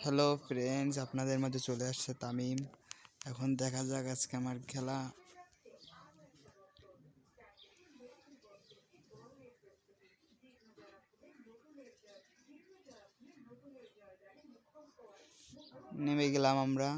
Hello friends, আপনাদের মধ্যে চলে আসছে তামিম। এখন দেখা যাক আজকে আমার খেলা। নেমে গেলাম আমরা।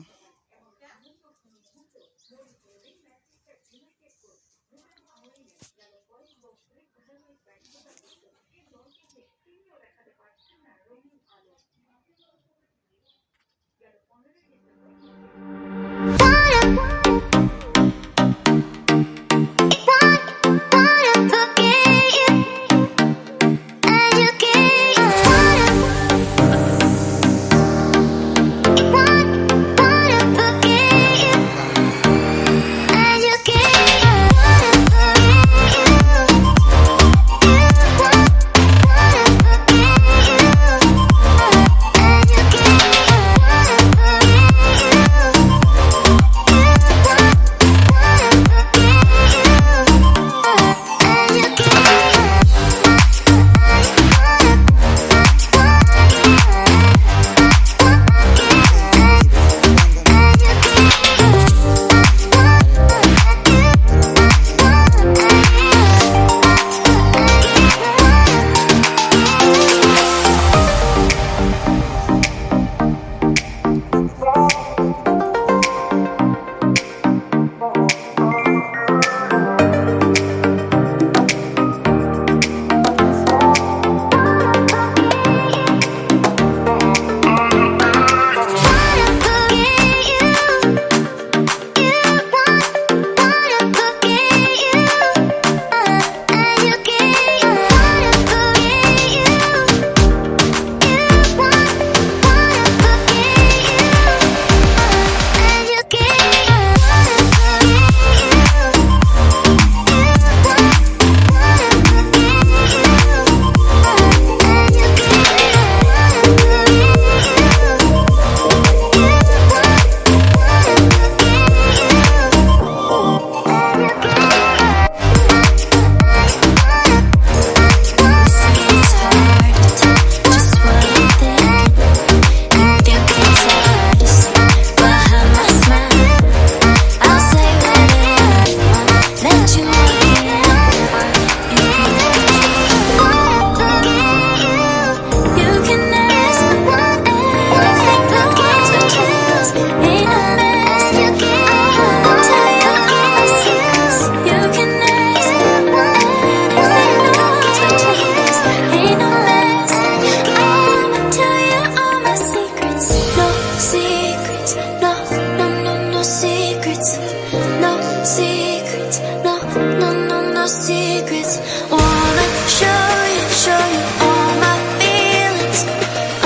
No secrets. Wanna show you all my feelings.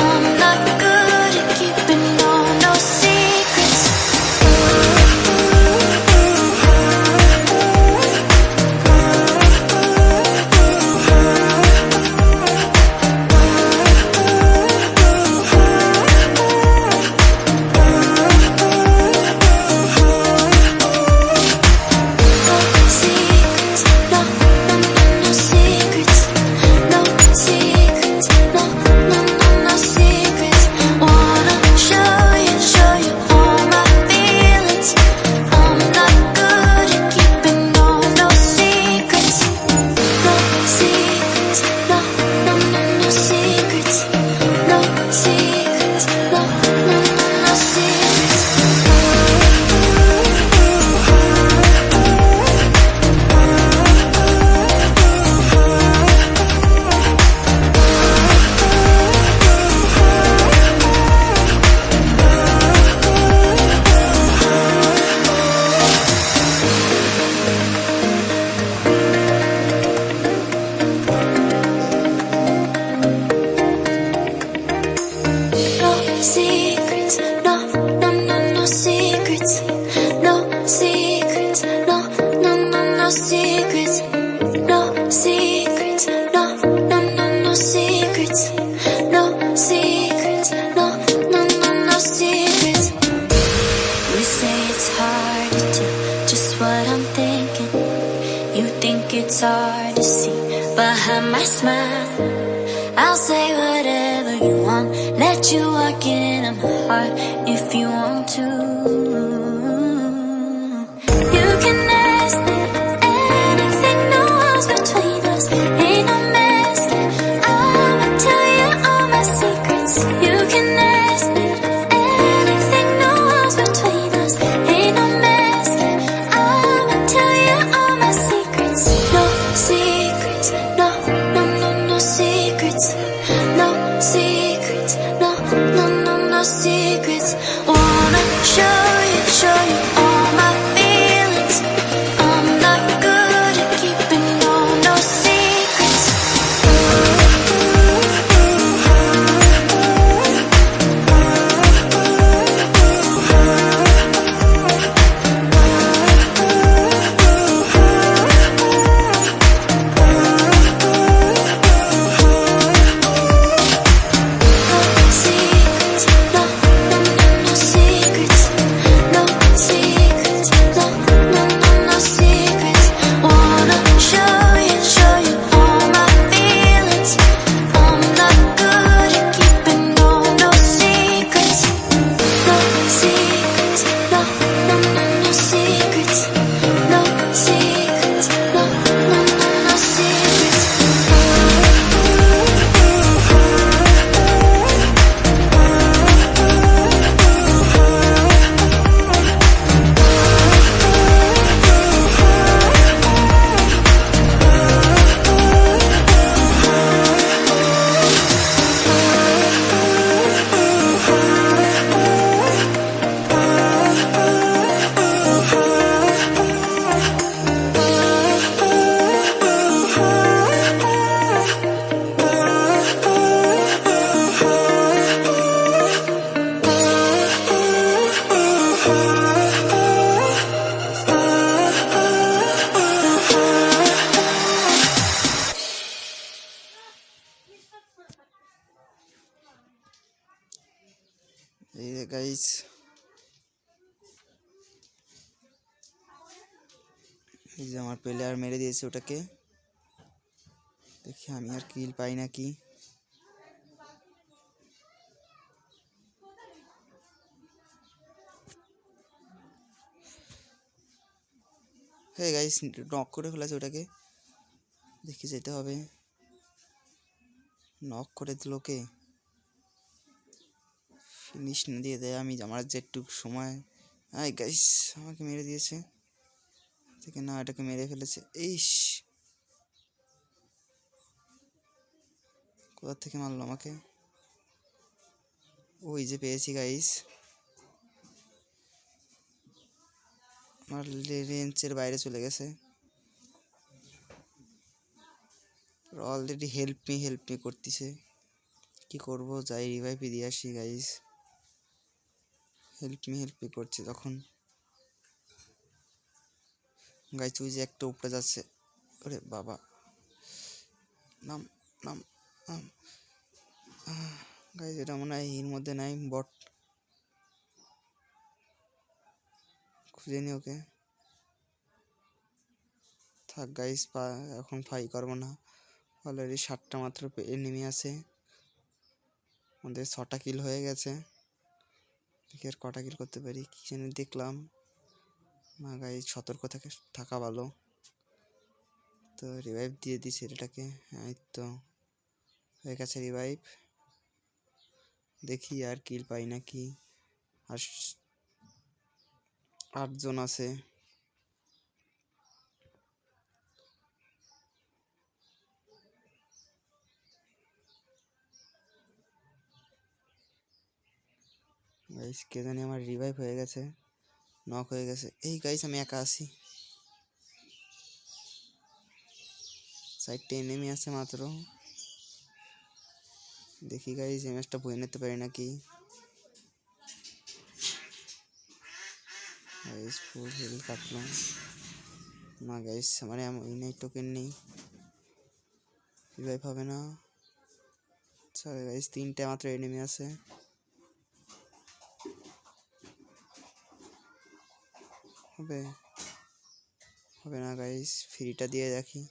I'm not good at keeping no secrets. It's hard to see behind my smile. I'll say whatever you want, let you walk into my heart if you want to. You can ask me anything, no walls between us, ain't no mask. I'ma tell you all my secrets. You can ask me anything, no walls between us, ain't no mask. I'ma tell you all my secrets. No secrets, no, no, no, no secrets. No secrets, no, no, no, no secrets. Wanna show you all my feelings. I'm not good at keeping no secrets. Secrets, no, no, no, no secrets. No secrets, no, no, no, no secrets. Wanna show you all my feelings. I'm not good at keeping no secrets. No secrets, no, no, no, no secrets. No secrets, no, no, no, no secrets. এই যে guys, এই যে আমার player মেরে দিয়েছে ওটাকে। দেখি আমি আর কিল পাই নাকি। হ্যাঁ গাইস, নক করে ফেলেছে ওটাকে। দেখি যেতে হবে। নক করে দিল কে, ফিনিশ না দিয়ে দেয়। আমি আমার যেটুকু সময়, আই গাইস আমাকে মেরে দিয়েছে। থেকে না, এটাকে মেরে ফেলেছে। ইস, কোথা থেকে মারলো আমাকে? ওই যে পেয়েছি গাইস, আমার রেঞ্জের বাইরে চলে গেছে। অলরেডি হেল্প মি করতেছে। কি করব, যাই রিভাইভ দিয়ে আসি গাইস। হেল্প মি করছে তখন। গাইস ওই যে একটা উপরে যাচ্ছে। ওরে বাবা, নাম নাম নাম। গাইস এটা মনে হয় এর মধ্যে নাই, বট। খুঁজে নি ওকে। থাক গাইস, এখন ফাই করবো না। অলরেডি 7টা মাত্র এনিমি আছে। আমাদের 6টা কিল হয়ে গেছে। দেখি আর কটা কিল করতে পারি। কি জানি দেখলাম না গাইস, সতর্ক থাকা ভালো। তো রিভাইভ দিয়ে দিছি এটাকে। এই তো হয়ে গেছে রিভাইভ। দেখি আর কিল পাই নাকি। আর 8 জন আছে। গাইস কে জানি আমার রিভাইভ হয়ে গেছে, নক হয়ে গেছে। এই গাইস আমি একা আছি, সাইডটা এনিমি আছে মাত্র। দেখি গাইস এই ম্যাচটা বয়ে নিতে পারি নাকি। গাইস ফুল হিল কাটলাম না গাইস, আমার এই নেই, টোকেন নেই, রিভাইভ হবে না। আচ্ছা গাইস 3টে মাত্র এনিমি আছে। হবে হবে না গাইস, ফ্রিটা দিয়ে দেখি।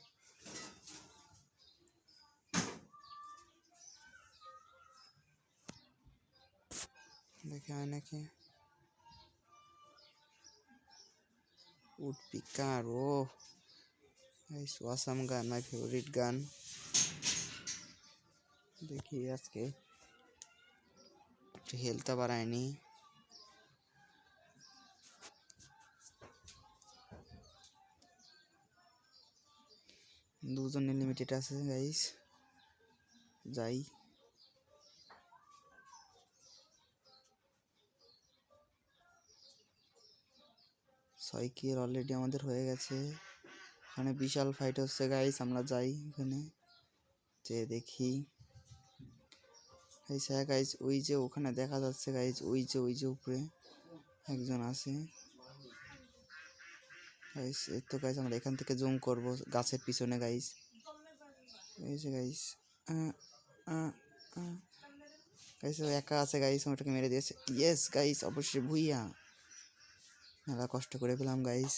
দেখে হয় নাকি woodpecker oh guys awesome গান মাই ফেভারিট গান দেখি আজকে একটু হেলথ বাড়ায়নি দুজনের লিমিটেড আছে গাইস যাই ছয় কিল অলরেডি আমাদের হয়ে গেছে ওখানে বিশাল ফাইট হচ্ছে গাইস আমরা যাই ওখানে যে দেখি গাইস হ্যাঁ গাইস ওই যে ওখানে দেখা যাচ্ছে গাইস ওই যে উপরে একজন আছে গাইস এই তো গাইস আমরা এখান থেকে জুম করব গাছের পিছনে গাইস এই যে গাইস গাইস ও একা আছে গাইস ওটাকে মেরে দিয়েছে ইয়েস গাইস অবশ্যই ভুইয়া মেলা কষ্ট করে পেলাম গাইস